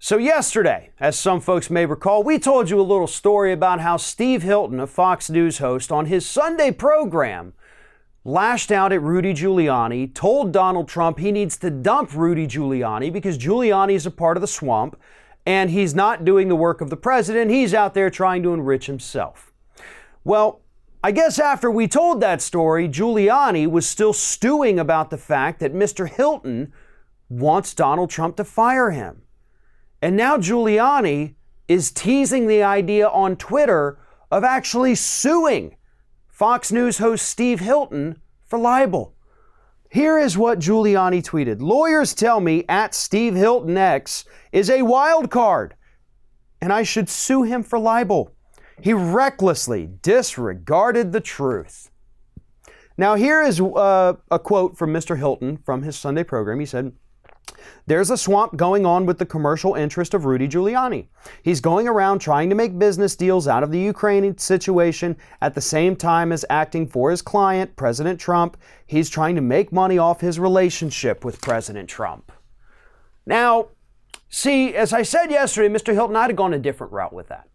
So yesterday, as some folks may recall, we told you a little story about how Steve Hilton, a Fox News host, on his Sunday program, lashed out at Rudy Giuliani, told Donald Trump he needs to dump Rudy Giuliani because Giuliani is a part of the swamp and he's not doing the work of the president. He's out there trying to enrich himself. Well, I guess after we told that story, Giuliani was still stewing about the fact that Mr. Hilton wants Donald Trump to fire him. And now Giuliani is teasing the idea on Twitter of actually suing Fox News host Steve Hilton for libel. Here is what Giuliani tweeted. Lawyers tell me at Steve Hilton X is a wild card and I should sue him for libel. He recklessly disregarded the truth. Now here is a quote from Mr. Hilton from his Sunday program. He said, "There's a swamp going on with the commercial interest of Rudy Giuliani. He's going around trying to make business deals out of the Ukraine situation at the same time as acting for his client, President Trump. He's trying to make money off his relationship with President Trump." Now, see, as I said yesterday, Mr. Hilton, I'd have gone a different route with that.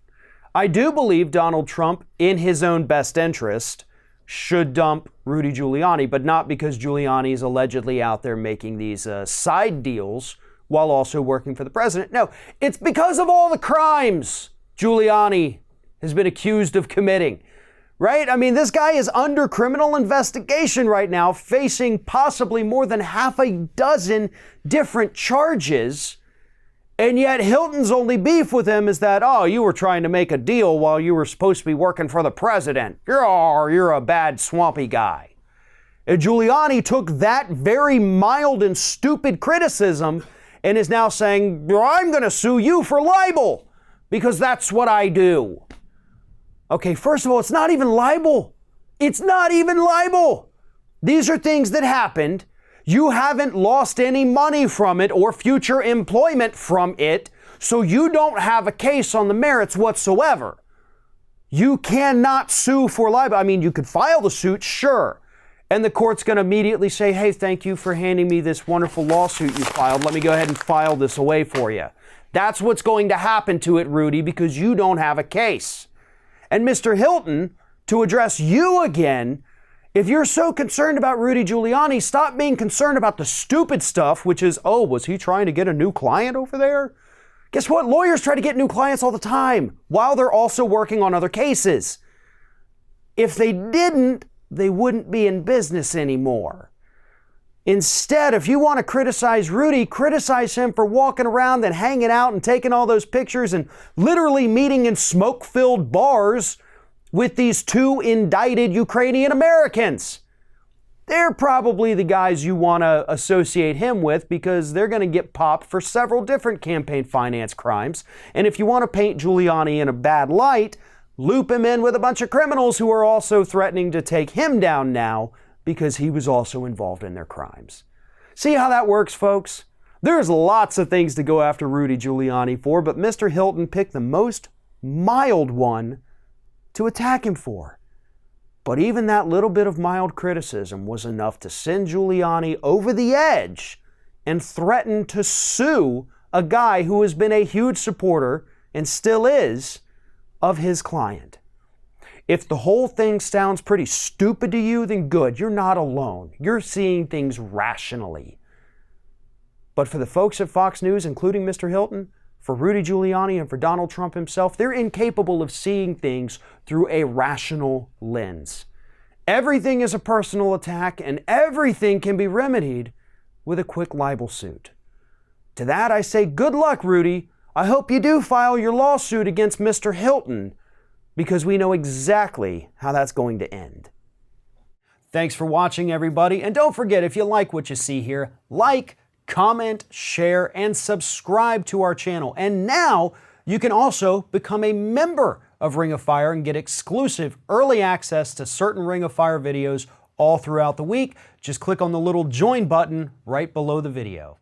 I do believe Donald Trump, in his own best interest, should dump Rudy Giuliani, but not because Giuliani is allegedly out there making these side deals while also working for the president. No, it's because of all the crimes Giuliani has been accused of committing, right? I mean, this guy is under criminal investigation right now, facing possibly more than half a dozen different charges. And yet Hilton's only beef with him is that, oh, you were trying to make a deal while you were supposed to be working for the president. You're a bad, swampy guy. And Giuliani took that very mild and stupid criticism and is now saying, I'm going to sue you for libel because that's what I do. Okay, first of all, it's not even libel. It's not even libel. These are things that happened. You haven't lost any money from it or future employment from it, so you don't have a case on the merits whatsoever. You cannot sue for libel. I mean, you could file the suit, sure, and the court's going to immediately say, hey, thank you for handing me this wonderful lawsuit you filed. Let me go ahead and file this away for you. That's what's going to happen to it, Rudy, because you don't have a case. And Mr. Hilton, to address you again, if you're so concerned about Rudy Giuliani, stop being concerned about the stupid stuff, which is, oh, was he trying to get a new client over there? Guess what? Lawyers try to get new clients all the time while they're also working on other cases. If they didn't, they wouldn't be in business anymore. Instead, if you want to criticize Rudy, criticize him for walking around and hanging out and taking all those pictures and literally meeting in smoke-filled bars with these two indicted Ukrainian Americans. They're probably the guys you want to associate him with because they're going to get popped for several different campaign finance crimes. And if you want to paint Giuliani in a bad light, loop him in with a bunch of criminals who are also threatening to take him down now because he was also involved in their crimes. See how that works, folks? There's lots of things to go after Rudy Giuliani for, but Mr. Hilton picked the most mild one to attack him for. But even that little bit of mild criticism was enough to send Giuliani over the edge and threaten to sue a guy who has been a huge supporter, and still is, of his client. If the whole thing sounds pretty stupid to you, then good, you're not alone. You're seeing things rationally. But for the folks at Fox News, including Mr. Hilton, for Rudy Giuliani and for Donald Trump himself, they're incapable of seeing things through a rational lens. Everything is a personal attack and everything can be remedied with a quick libel suit. To that I say, good luck, Rudy. I hope you do file your lawsuit against Mr. Hilton because we know exactly how that's going to end. Thanks for watching, everybody. And don't forget, if you like what you see here, like, comment, share, and subscribe to our channel. And now you can also become a member of Ring of Fire and get exclusive early access to certain Ring of Fire videos all throughout the week. Just click on the little join button right below the video.